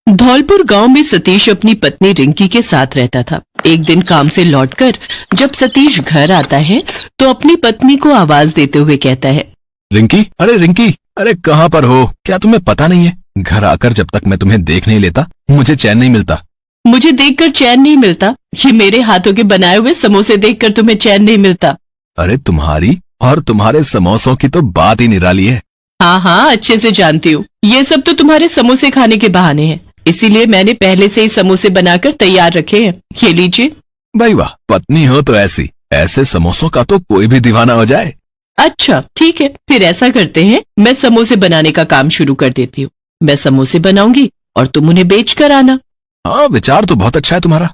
धौलपुर गांव में सतीश अपनी पत्नी रिंकी के साथ रहता था। एक दिन काम से लौटकर जब सतीश घर आता है तो अपनी पत्नी को आवाज देते हुए कहता है, रिंकी, अरे रिंकी, अरे कहाँ पर हो? क्या तुम्हें पता नहीं है? घर आकर जब तक मैं तुम्हें देख नहीं लेता मुझे चैन नहीं मिलता। मुझे देखकर चैन नहीं मिलता? ये मेरे हाथों के बनाए हुए समोसे देखकर तुम्हें चैन नहीं मिलता? अरे तुम्हारी और तुम्हारे समोसों की तो बात ही निराली है। हाँ हाँ, अच्छे से जानती हूँ। ये सब तो तुम्हारे समोसे खाने के बहाने हैं, इसीलिए मैंने पहले से ही समोसे बनाकर तैयार रखे हैं। ये लीजिए। भाई वाह, पत्नी हो तो ऐसी, ऐसे समोसों का तो कोई भी दीवाना हो जाए। अच्छा ठीक है, फिर ऐसा करते हैं, मैं समोसे बनाने का काम शुरू कर देती हूँ। मैं समोसे बनाऊंगी और तुम उन्हें बेच कर आना। हाँ, विचार तो बहुत अच्छा है तुम्हारा।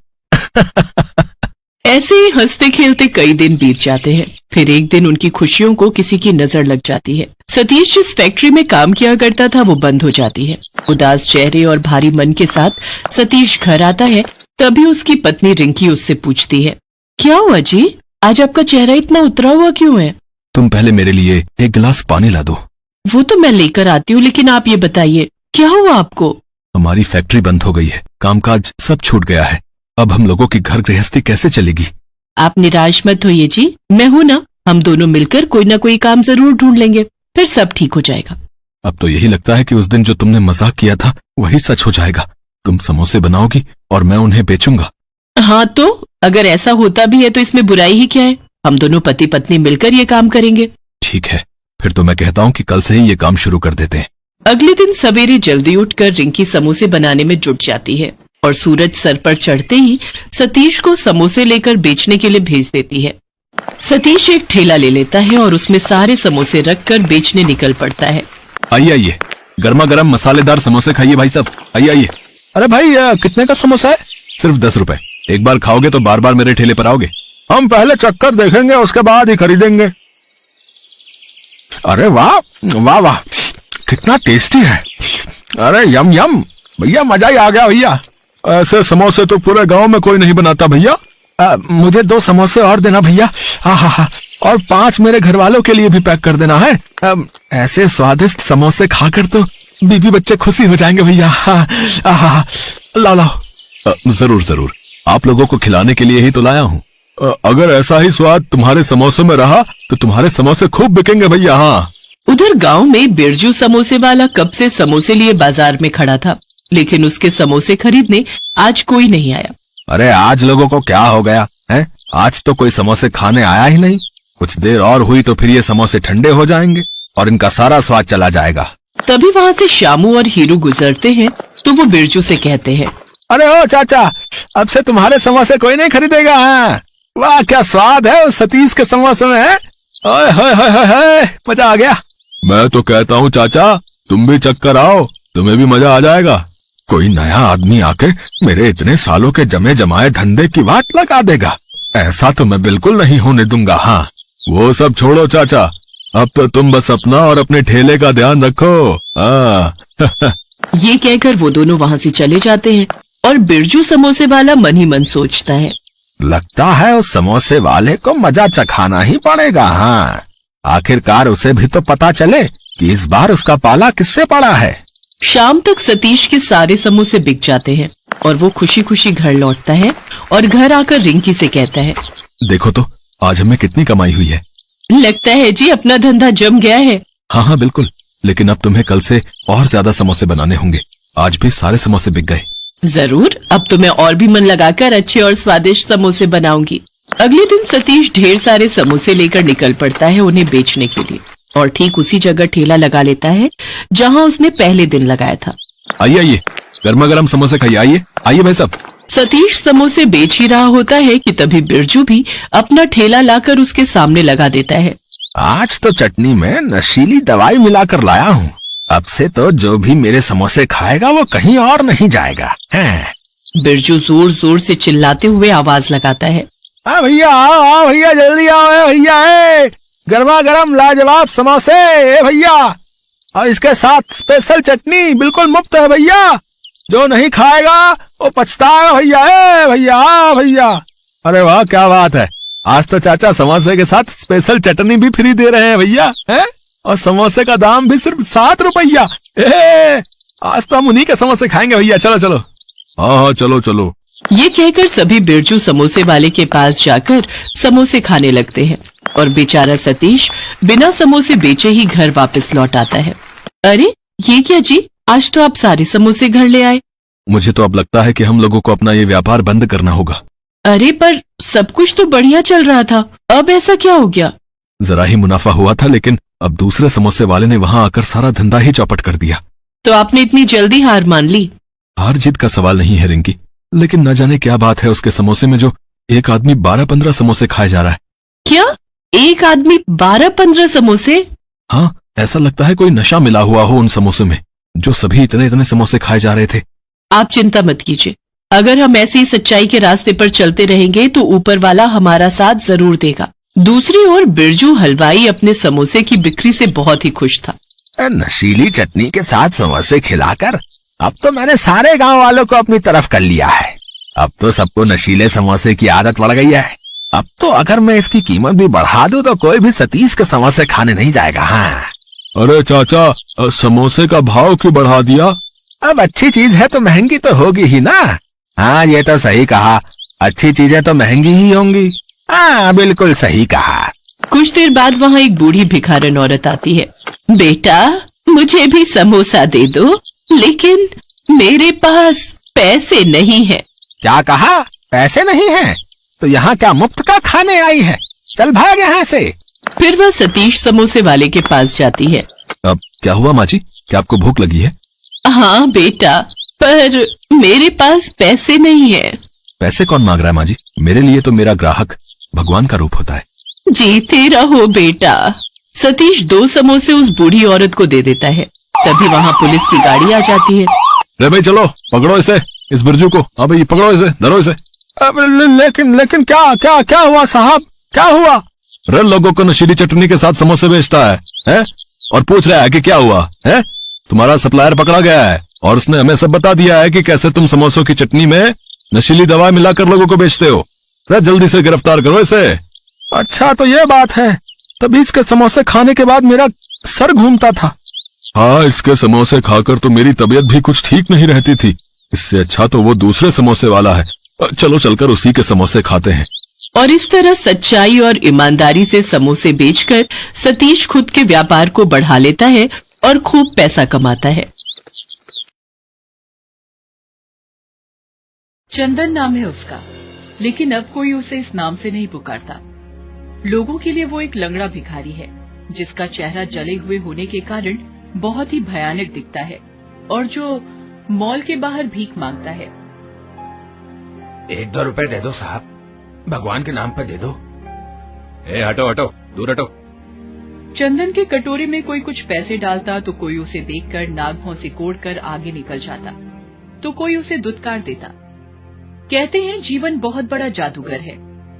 ऐसे ही हंसते खेलते कई दिन बीत जाते हैं। फिर एक दिन उनकी खुशियों को किसी की नजर लग जाती है। सतीश जिस फैक्ट्री में काम किया करता था वो बंद हो जाती है। उदास चेहरे और भारी मन के साथ सतीश घर आता है। तभी उसकी पत्नी रिंकी उससे पूछती है, क्या हुआ जी, आज आपका चेहरा इतना उतरा हुआ क्यों है? तुम पहले मेरे लिए एक गिलास पानी ला दो। वो तो मैं लेकर आती हूँ, लेकिन आप ये बताइए क्या हुआ आपको? हमारी फैक्ट्री बंद हो गई है, कामकाज सब छूट गया है। अब हम लोगों की घर गृहस्थी कैसे चलेगी? आप निराश मत होइए जी, मैं हूं ना। हम दोनों मिलकर कोई ना कोई काम जरूर ढूंढ लेंगे, फिर सब ठीक हो जाएगा। अब तो यही लगता है कि उस दिन जो तुमने मजाक किया था वही सच हो जाएगा। तुम समोसे बनाओगी और मैं उन्हें बेचूंगा। हाँ तो अगर ऐसा होता भी है तो इसमें बुराई ही क्या है? हम दोनों पति पत्नी मिलकर ये काम करेंगे। ठीक है, फिर तो मैं कहता हूँ कि कल से ही ये काम शुरू कर देते हैं। अगले दिन सवेरे जल्दी उठकर रिंकी समोसे बनाने में जुट जाती है और सूरज सर पर चढ़ते ही सतीश को समोसे लेकर बेचने के लिए भेज देती है। सतीश एक ठेला ले लेता है और उसमें सारे समोसे रखकर बेचने निकल पड़ता है। आइए आइए, गर्मा गर्म मसालेदार समोसे खाइए भाई साहब, आइए आइए। अरे भाई, कितने का समोसा है? सिर्फ 10 रुपए। एक बार खाओगे तो बार बार मेरे ठेले पर आओगे। हम पहले चक्कर देखेंगे, उसके बाद ही खरीदेंगे। अरे वाह वाह वाह, कितना टेस्टी है। अरे यम यम भैया, मजा ही आ गया भैया। ऐसे समोसे तो पूरे गांव में कोई नहीं बनाता भैया। मुझे 2 समोसे और देना भैया। हाँ हाँ हाँ, और 5 मेरे घर वालों के लिए भी पैक कर देना है। ऐसे स्वादिष्ट समोसे खाकर तो बीबी बच्चे खुशी हो जाएंगे भैया। हाँ, लाओ लाओ। जरूर जरूर, आप लोगों को खिलाने के लिए ही तो लाया हूँ। अगर ऐसा ही स्वाद तुम्हारे समोसे में रहा तो तुम्हारे समोसे खूब बिकेंगे भैया। हाँ। उधर गांव में बिरजू समोसे वाला कब से समोसे लिए बाजार में खड़ा था, लेकिन उसके समोसे खरीदने आज कोई नहीं आया। अरे आज लोगों को क्या हो गया है? आज तो कोई समोसे खाने आया ही नहीं। कुछ देर और हुई तो फिर ये समोसे ठंडे हो जाएंगे और इनका सारा स्वाद चला जाएगा। तभी वहाँ से श्यामू और हीरू गुजरते हैं तो वो बिरजू से कहते हैं, अरे ओ चाचा, अब से तुम्हारे समोसे कोई नहीं खरीदेगा। है वाह, क्या स्वाद है उस सतीश के समोसे में है। ओए होए होए होए, मजा आ गया। मैं तो कहता हूँ चाचा, तुम भी चक्कर आओ, तुम्हें भी मजा आ जाएगा। कोई नया आदमी आके मेरे इतने सालों के जमे जमाए धंधे की बात लगा देगा, ऐसा तो मैं बिल्कुल नहीं होने दूंगा। हाँ, वो सब छोड़ो चाचा, अब तो तुम बस अपना और अपने ठेले का ध्यान रखो। ये कहकर वो दोनों वहाँ से चले जाते हैं और बिरजू समोसे वाला मन ही मन सोचता है, लगता है उस समोसे वाले को मजा चखाना ही पड़ेगा। हाँ, आखिरकार उसे भी तो पता चले कि इस बार उसका पाला किससे पड़ा है। शाम तक सतीश के सारे समोसे बिक जाते हैं और वो खुशी खुशी घर लौटता है और घर आकर रिंकी से कहता है, देखो तो आज हमें कितनी कमाई हुई है। लगता है जी अपना धंधा जम गया है। हाँ हाँ बिल्कुल, लेकिन अब तुम्हें कल से और ज्यादा समोसे बनाने होंगे। आज भी सारे समोसे बिक गए। जरूर, अब तो मैं और भी मन लगाकर अच्छे और स्वादिष्ट समोसे बनाऊंगी। अगले दिन सतीश ढेर सारे समोसे लेकर निकल पड़ता है उन्हें बेचने के लिए और ठीक उसी जगह ठेला लगा लेता है जहां उसने पहले दिन लगाया था। आइए आइए, गर्मा गर्म समोसे खाइए। आइए आइए भाई साहब। सतीश समोसे बेच ही रहा होता है कि तभी बिरजू भी अपना ठेला लाकर उसके सामने लगा देता है। आज तो चटनी में नशीली दवाई मिलाकर लाया हूँ। अब से तो जो भी मेरे समोसे खाएगा वो कहीं और नहीं जाएगा। बिरजू जोर जोर से चिल्लाते हुए आवाज लगाता है, हाँ भैया, आओ भैया, जल्दी आओ भैया, गर्मा गर्म लाजवाब समोसे भैया, और इसके साथ स्पेशल चटनी बिल्कुल मुफ्त है भैया। जो नहीं खाएगा वो पछताएगा भैया। भैया भैया, अरे वाह, क्या बात है। आज तो चाचा समोसे के साथ स्पेशल चटनी भी फ्री दे रहे हैं भैया। हैं, और समोसे का दाम भी सिर्फ 7 रुपया। आज तो हम उन्हीं के समोसे खाएंगे भैया, चलो चलो। हाँ हाँ चलो चलो। ये कहकर सभी बिरजू समोसे वाले के पास जाकर समोसे खाने लगते हैं और बेचारा सतीश बिना समोसे बेचे ही घर वापस लौट आता है। अरे ये क्या जी, आज तो आप सारे समोसे घर ले आए। मुझे तो अब लगता है कि हम लोगों को अपना ये व्यापार बंद करना होगा। अरे पर सब कुछ तो बढ़िया चल रहा था, अब ऐसा क्या हो गया? जरा ही मुनाफा हुआ था, लेकिन अब दूसरे समोसे वाले ने वहां आकर सारा धंधा ही चौपट कर दिया। तो आपने इतनी जल्दी हार मान ली? हार जीत का सवाल नहीं है रिंकी, लेकिन न जाने क्या बात है उसके समोसे में जो एक आदमी 12-15 समोसे खाए जा रहा है। क्या एक आदमी 12-15 समोसे? हाँ, ऐसा लगता है कोई नशा मिला हुआ हो उन समोसों में, जो सभी इतने इतने समोसे खाए जा रहे थे। आप चिंता मत कीजिए, अगर हम ऐसी ही सच्चाई के रास्ते पर चलते रहेंगे तो ऊपर वाला हमारा साथ जरूर देगा। दूसरी ओर बिरजू हलवाई अपने समोसे की बिक्री से बहुत ही खुश था। नशीली चटनी के साथ समोसे खिलाकर अब तो मैंने सारे गांव वालों को अपनी तरफ कर लिया है। अब तो सबको नशीले समोसे की आदत पड़ गई है। अब तो अगर मैं इसकी कीमत भी बढ़ा दूं तो कोई भी सतीश के समोसे खाने नहीं जाएगा। हाँ। अरे चाचा, समोसे का भाव क्यों बढ़ा दिया? अब अच्छी चीज है तो महंगी तो होगी ही ना। हाँ, ये तो सही कहा, अच्छी चीजें तो महंगी ही होंगी। हाँ, बिल्कुल सही कहा। कुछ देर बाद वहाँ एक बूढ़ी भिखारन औरत आती है। बेटा, मुझे भी समोसा दे दो, लेकिन मेरे पास पैसे नहीं है। क्या कहा? पैसे नहीं है? तो यहाँ क्या मुफ्त का खाने आई है? चल भाग यहाँ से। फिर वह सतीश समोसे वाले के पास जाती है। अब क्या हुआ माँ जी, क्या आपको भूख लगी है? हाँ बेटा, पर मेरे पास पैसे नहीं है। पैसे कौन मांग रहा है माँ जी? मेरे लिए तो मेरा ग्राहक भगवान का रूप होता है। जीते रहो बेटा। सतीश 2 समोसे उस बूढ़ी औरत को दे देता है। तभी वहाँ पुलिस की गाड़ी आ जाती है। रे भाई चलो, पकड़ो इसे, इस बिरजू को। हाँ भाई पकड़ो इसे, धरो इसे। लेकिन क्या क्या क्या हुआ साहब, क्या हुआ? रे लोगों को नशीली चटनी के साथ समोसे बेचता है और पूछ रहा है कि क्या हुआ है? तुम्हारा सप्लायर पकड़ा गया है और उसने हमें सब बता दिया है कि कैसे तुम समोसों की चटनी में नशीली दवा मिलाकर लोगों को बेचते हो। रे जल्दी से गिरफ्तार करो इसे। अच्छा तो ये बात है, तभी इसके समोसे खाने के बाद मेरा सर घूमता था। हाँ, इसके समोसे खाकर तो मेरी तबीयत भी कुछ ठीक नहीं रहती थी। इससे अच्छा तो वो दूसरे समोसे वाला है। चलो चलकर उसी के समोसे खाते हैं। और इस तरह सच्चाई और ईमानदारी से समोसे बेचकर सतीश खुद के व्यापार को बढ़ा लेता है और खूब पैसा कमाता है। चंदन नाम है उसका, लेकिन अब कोई उसे इस नाम से नहीं पुकारता। लोगों के लिए वो एक लंगड़ा भिखारी है, जिसका चेहरा जले हुए होने के कारण बहुत ही भयानक दिखता है और जो मॉल के बाहर भीख मांगता है। 1-2 रुपए दे दो साहब, भगवान के नाम पर दे दो। हटो हटो, दूर हटो। चंदन के कटोरे में कोई कुछ पैसे डालता तो कोई उसे देखकर नाक भौं सिकोड़ कर आगे निकल जाता, तो कोई उसे दुत्कार देता। कहते हैं जीवन बहुत बड़ा जादूगर है,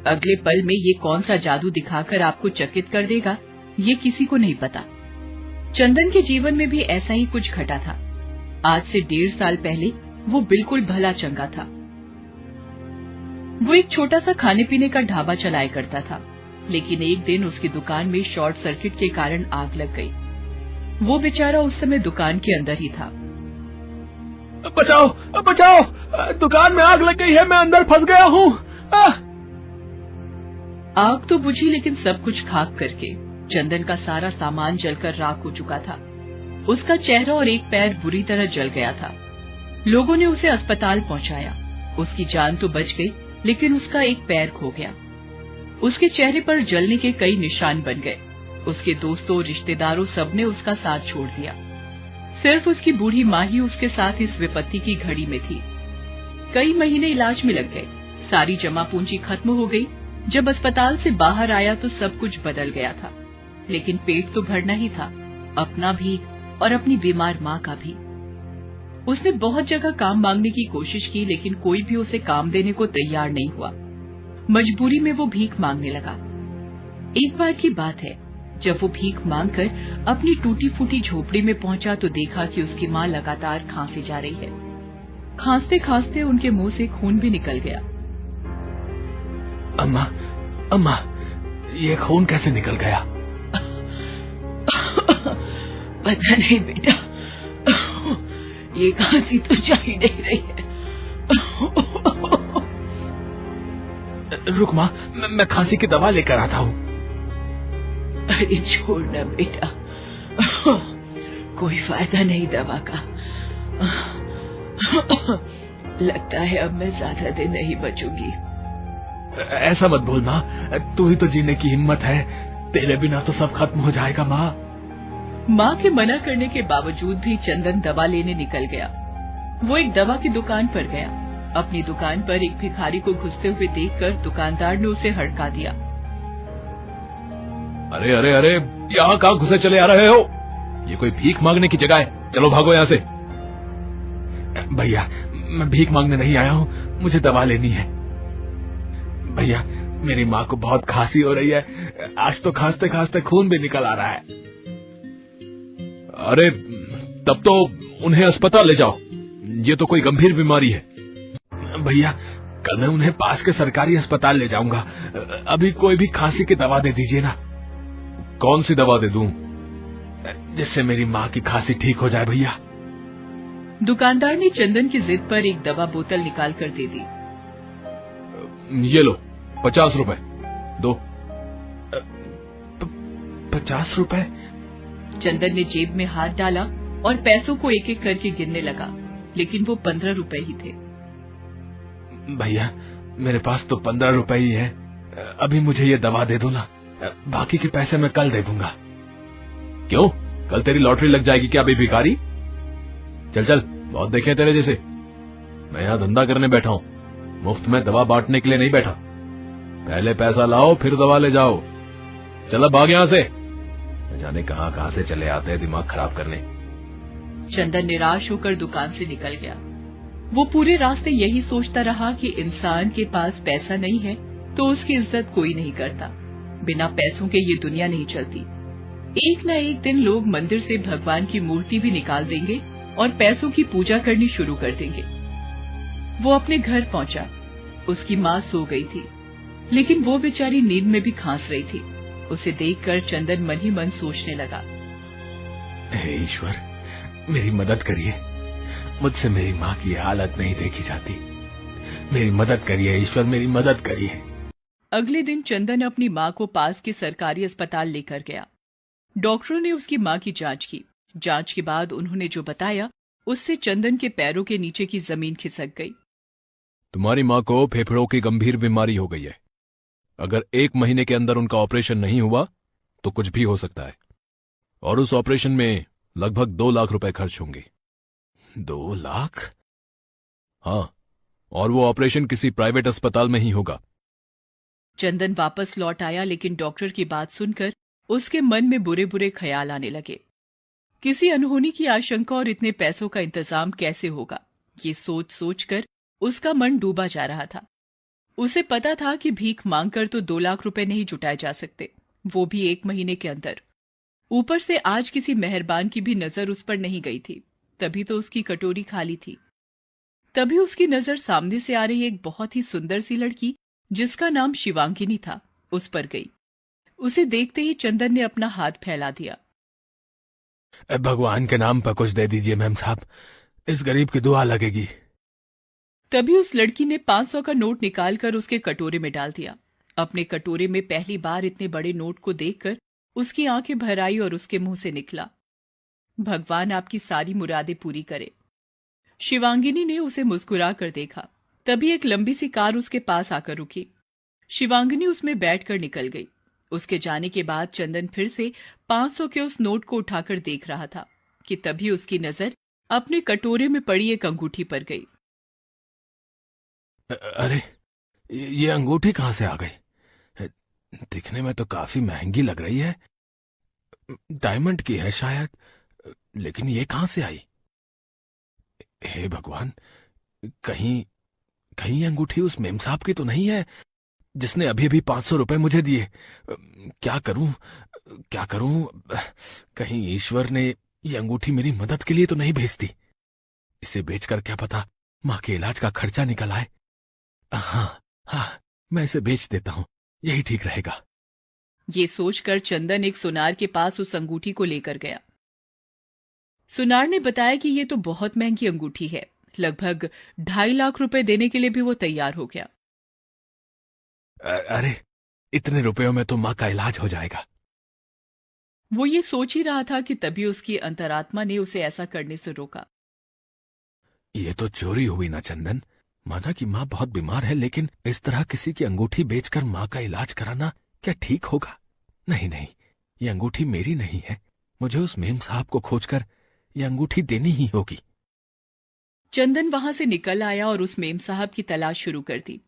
अगले पल में ये कौन सा जादू दिखाकर आपको चकित कर देगा, ये किसी को नहीं पता। चंदन के जीवन में भी ऐसा ही कुछ घटा था। आज से 1.5 साल पहले वो बिल्कुल भला चंगा था। वो एक छोटा सा खाने पीने का ढाबा चलाया करता था, लेकिन एक दिन उसकी दुकान में शॉर्ट सर्किट के कारण आग लग गई। वो बेचारा उस समय दुकान के अंदर ही था। बचाओ बचाओ, दुकान में आग लग गई है, मैं अंदर फंस गया हूँ। आग तो बुझी, लेकिन सब कुछ खाक करके चंदन का सारा सामान जलकर राख हो चुका था। उसका चेहरा और एक पैर बुरी तरह जल गया था। लोगों ने उसे अस्पताल पहुंचाया। उसकी जान तो बच गई, लेकिन उसका एक पैर खो गया। उसके चेहरे पर जलने के कई निशान बन गए। उसके दोस्तों और रिश्तेदारों सबने उसका साथ छोड़ दिया। सिर्फ उसकी बूढ़ी माँ ही उसके साथ इस विपत्ति की घड़ी में थी। कई महीने इलाज में लग गए, सारी जमा पूंजी खत्म हो गई। जब अस्पताल से बाहर आया तो सब कुछ बदल गया था, लेकिन पेट तो भरना ही था, अपना भी और अपनी बीमार माँ का भी। उसने बहुत जगह काम मांगने की कोशिश की, लेकिन कोई भी उसे काम देने को तैयार नहीं हुआ। मजबूरी में वो भीख मांगने लगा। एक बार की बात है, जब वो भीख मांगकर अपनी टूटी फूटी झोपड़ी में पहुंचा तो देखा कि उसकी माँ लगातार खांसी जा रही है। खांसते खांसते उनके मुंह से खून भी निकल गया। अम्मा, अम्मा, ये खून कैसे निकल गया? पता नहीं बेटा, ये खांसी तो जा ही नहीं रही है। रुक माँ, मैं खांसी की दवा लेकर आता हूँ। अरे छोड़ ना बेटा, कोई फायदा नहीं दवा का। लगता है अब मैं ज्यादा दिन नहीं बचूंगी। ऐसा मत बोल माँ, तू ही तो जीने की हिम्मत है, तेरे बिना तो सब खत्म हो जाएगा माँ। माँ के मना करने के बावजूद भी चंदन दवा लेने निकल गया। वो एक दवा की दुकान पर गया। अपनी दुकान पर एक भिखारी को घुसते हुए देखकर दुकानदार ने उसे हड़का दिया। अरे अरे अरे, यहाँ कहाँ घुसे चले आ रहे हो? ये कोई भीख मांगने की जगह है, चलो भागो यहाँ से। भैया, मैं भीख मांगने नहीं आया हूँ, मुझे दवा लेनी है। भैया, मेरी माँ को बहुत खांसी हो रही है, आज तो खांसते खांसते खून भी निकल आ रहा है। अरे तब तो उन्हें अस्पताल ले जाओ, ये तो कोई गंभीर बीमारी है। भैया, कल मैं उन्हें पास के सरकारी अस्पताल ले जाऊंगा, अभी कोई भी खांसी की दवा दे दीजिए ना। कौन सी दवा दे दूं जिससे मेरी माँ की खांसी ठीक हो जाए? भैया, दुकानदार ने चंदन की जिद पर एक दवा बोतल निकाल कर दे दी। ये लो, 50 रुपए दो। 50 रुपए? चंदन ने जेब में हाथ डाला और पैसों को एक एक करके गिनने लगा, लेकिन वो 15 रुपए ही थे। भैया, मेरे पास तो 15 रुपए ही है, अभी मुझे ये दवा दे दो ना, बाकी के पैसे मैं कल दे दूंगा। क्यों, कल तेरी लॉटरी लग जाएगी क्या बे भिखारी? चल चल, बहुत देखे तेरे जैसे। मैं यहाँ धंधा करने बैठा हूँ, मुफ्त में दवा बांटने के लिए नहीं बैठा। पहले पैसा लाओ फिर दवा ले जाओ। चल भाग यहाँ से, न जाने कहाँ से चले आते हैं दिमाग खराब करने। चंदन निराश होकर दुकान से निकल गया। वो पूरे रास्ते यही सोचता रहा कि इंसान के पास पैसा नहीं है तो उसकी इज्जत कोई नहीं करता। बिना पैसों के ये दुनिया नहीं चलती। एक न एक दिन लोग मंदिर से भगवान की मूर्ति भी निकाल देंगे और पैसों की पूजा करनी शुरू कर देंगे। वो अपने घर पहुंचा। उसकी माँ सो गई थी, लेकिन वो बेचारी नींद में भी खांस रही थी। उसे देखकर चंदन मन ही मन सोचने लगा, हे ईश्वर, मेरी मदद करिए, मुझसे मेरी माँ की हालत नहीं देखी जाती। मेरी मदद करिए ईश्वर, मेरी मदद करिए। अगले दिन चंदन अपनी माँ को पास के सरकारी अस्पताल लेकर गया। डॉक्टरों ने उसकी माँ की जांच की। जांच के बाद उन्होंने जो बताया उससे चंदन के पैरों के नीचे की जमीन खिसक गई। तुम्हारी माँ को फेफड़ों की गंभीर बीमारी हो गई है। अगर 1 महीने के अंदर उनका ऑपरेशन नहीं हुआ तो कुछ भी हो सकता है, और उस ऑपरेशन में लगभग 2 लाख रुपए खर्च होंगे। 2 लाख? हाँ, और वो ऑपरेशन किसी प्राइवेट अस्पताल में ही होगा। चंदन वापस लौट आया, लेकिन डॉक्टर की बात सुनकर उसके मन में बुरे बुरे ख्याल आने लगे। किसी अनहोनी की आशंका और इतने पैसों का इंतजाम कैसे होगा, ये सोच सोचकर उसका मन डूबा जा रहा था। उसे पता था कि भीख मांगकर तो 2 लाख रुपए नहीं जुटाए जा सकते, वो भी 1 महीने के अंदर। ऊपर से आज किसी मेहरबान की भी नजर उस पर नहीं गई थी, तभी तो उसकी कटोरी खाली थी। तभी उसकी नजर सामने से आ रही एक बहुत ही सुंदर सी लड़की, जिसका नाम शिवांगिनी था, उस पर गई। उसे देखते ही चंदन ने अपना हाथ फैला दिया। भगवान के नाम पर कुछ दे दीजिए मैम साहब, इस गरीब की दुआ लगेगी। तभी उस लड़की ने 500 का नोट निकालकर उसके कटोरे में डाल दिया। अपने कटोरे में पहली बार इतने बड़े नोट को देखकर उसकी आंखें भर आई और उसके मुंह से निकला, भगवान आपकी सारी मुरादें पूरी करे। शिवांगिनी ने उसे मुस्कुरा कर देखा। तभी एक लंबी सी कार उसके पास आकर रुकी। शिवांगिनी उसमें बैठकर निकल गई। उसके जाने के बाद चंदन फिर से 500 के उस नोट को उठाकर देख रहा था कि तभी उसकी नजर अपने कटोरे में पड़ी एक अंगूठी पर गई। अरे, ये अंगूठी कहां से आ गई? दिखने में तो काफी महंगी लग रही है, डायमंड की है शायद, लेकिन ये कहां से आई? हे भगवान, कहीं ये अंगूठी उस मेम साहब की तो नहीं है जिसने अभी अभी 500 रुपए मुझे दिए? क्या करूं? कहीं ईश्वर ने ये अंगूठी मेरी मदद के लिए तो नहीं भेजती? इसे बेचकर क्या पता मां के इलाज का खर्चा निकल आए। हाँ, मैं इसे बेच देता हूं, यही ठीक रहेगा। ये सोचकर चंदन एक सुनार के पास उस अंगूठी को लेकर गया। सुनार ने बताया कि ये तो बहुत महंगी अंगूठी है, लगभग 2.5 लाख रुपए देने के लिए भी वो तैयार हो गया। अरे इतने रुपयों में तो माँ का इलाज हो जाएगा। वो ये सोच ही रहा था कि तभी उसकी अंतरात्मा ने उसे ऐसा करने से रोका। ये तो चोरी हुई ना चंदन। माना कि माँ बहुत बीमार है, लेकिन इस तरह किसी की अंगूठी बेचकर माँ का इलाज कराना क्या ठीक होगा? नहीं नहीं, ये अंगूठी मेरी नहीं है। मुझे उस मेम साहब को खोजकर ये अंगूठी देनी ही होगी। चंदन वहां से निकल आया और उस मेम साहब की तलाश शुरू कर दी।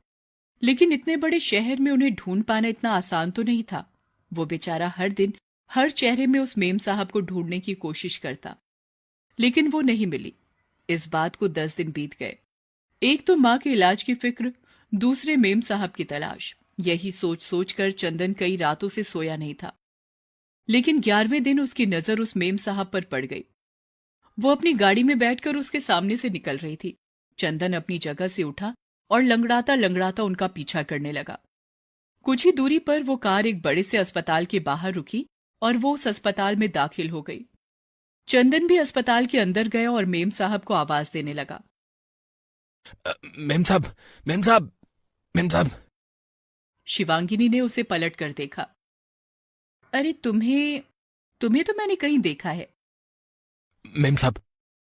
लेकिन इतने बड़े शहर में उन्हें ढूंढ पाना इतना आसान तो नहीं था। वो बेचारा हर दिन हर चेहरे में उस मेम साहब को ढूंढने की कोशिश करता, लेकिन वो नहीं मिली। इस बात को 10 दिन बीत गए। एक तो माँ के इलाज की फिक्र, दूसरे मेम साहब की तलाश। यही सोच सोच कर चंदन कई रातों से सोया नहीं था। लेकिन 11वें दिन उसकी नजर उस मेम साहब पर पड़ गई। वो अपनी गाड़ी में बैठकर उसके सामने से निकल रही थी। चंदन अपनी जगह से उठा और लंगड़ाता लंगड़ाता उनका पीछा करने लगा। कुछ ही दूरी पर वो कार एक बड़े से अस्पताल के बाहर रुकी और वो उस अस्पताल में दाखिल हो गई। चंदन भी अस्पताल के अंदर गया और मेम साहब को आवाज देने लगा। मेम साहब, मेम साहब, मेम साहब। शिवांगिनी ने उसे पलट कर देखा। अरे तुम्हें तो मैंने कहीं देखा है। मेम साहब,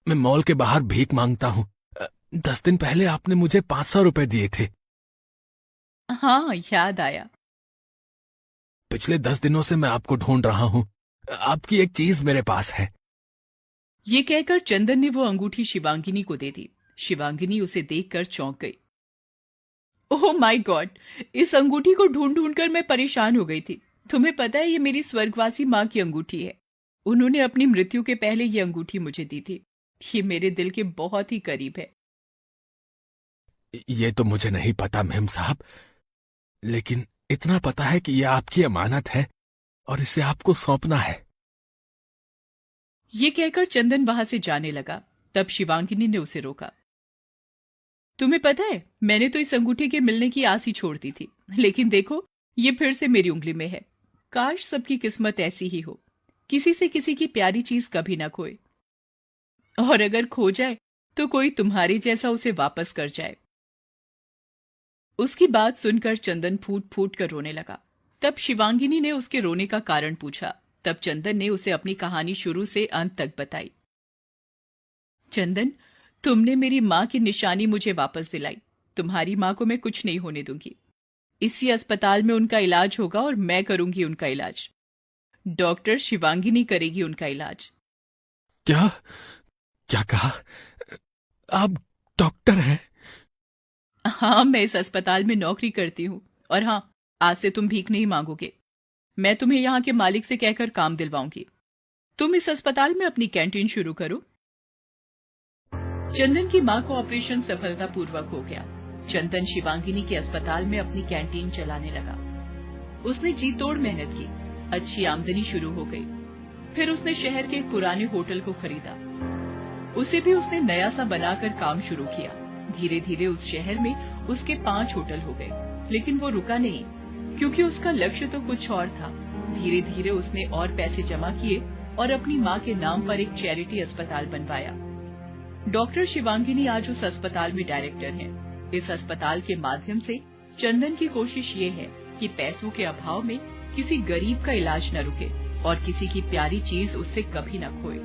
मैं मॉल के बाहर भीख मांगता हूँ। 10 दिन पहले आपने मुझे 500 रुपए दिए थे। हाँ, याद आया। पिछले 10 दिनों से मैं आपको ढूंढ रहा हूँ। आपकी एक चीज मेरे पास है। ये कहकर चंदन ने वो अंगूठी शिवांगिनी को दे दी। शिवांगिनी उसे देखकर चौंक गई। ओह माय गॉड, इस अंगूठी को ढूंढ ढूंढ कर मैं परेशान हो गई थी। तुम्हें पता है, ये मेरी स्वर्गवासी माँ की अंगूठी है। उन्होंने अपनी मृत्यु के पहले ये अंगूठी मुझे दी थी। ये मेरे दिल के बहुत ही करीब है। ये तो मुझे नहीं पता मेम साहब, लेकिन इतना पता है कि यह आपकी अमानत है और इसे आपको सौंपना है। ये कहकर चंदन वहां से जाने लगा। तब शिवांगिनी ने उसे रोका। तुम्हें पता है, मैंने तो इस अंगूठी के मिलने की आस ही छोड़ दी थी, लेकिन देखो ये फिर से मेरी उंगली में है। काश सबकी किस्मत ऐसी ही हो, किसी से किसी की प्यारी चीज कभी ना खोए, और अगर खो जाए तो कोई तुम्हारे जैसा उसे वापस कर जाए। उसकी बात सुनकर चंदन फूट फूट कर रोने लगा। तब शिवांगिनी ने उसके रोने का कारण पूछा। तब चंदन ने उसे अपनी कहानी शुरू से अंत तक बताई। चंदन, तुमने मेरी माँ की निशानी मुझे वापस दिलाई। तुम्हारी माँ को मैं कुछ नहीं होने दूंगी। इसी अस्पताल में उनका इलाज होगा और मैं करूंगी उनका इलाज। डॉक्टर शिवांगिनी करेगी उनका इलाज। क्या क्या कहा? आप डॉक्टर हैं? हाँ, मैं इस अस्पताल में नौकरी करती हूँ। और हाँ, आज से तुम भीख नहीं मांगोगे। मैं तुम्हें यहाँ के मालिक से कहकर काम दिलवाऊंगी। तुम इस अस्पताल में अपनी कैंटीन शुरू करो। चंदन की माँ का ऑपरेशन सफलतापूर्वक हो गया। चंदन शिवांगिनी के अस्पताल में अपनी कैंटीन चलाने लगा। उसने जी तोड़ मेहनत की, अच्छी आमदनी शुरू हो गई। फिर उसने शहर के एक पुराने होटल को खरीदा। उसे भी उसने नया सा बनाकर काम शुरू किया। धीरे धीरे उस शहर में उसके 5 होटल हो गए। लेकिन वो रुका नहीं, क्योंकि उसका लक्ष्य तो कुछ और था। धीरे धीरे उसने और पैसे जमा किए और अपनी माँ के नाम पर एक चैरिटी अस्पताल बनवाया। डॉक्टर शिवांगिनी आज उस अस्पताल में डायरेक्टर हैं। इस अस्पताल के माध्यम से चंदन की कोशिश ये है कि पैसों के अभाव में किसी गरीब का इलाज न रुके और किसी की प्यारी चीज उससे कभी न खोए।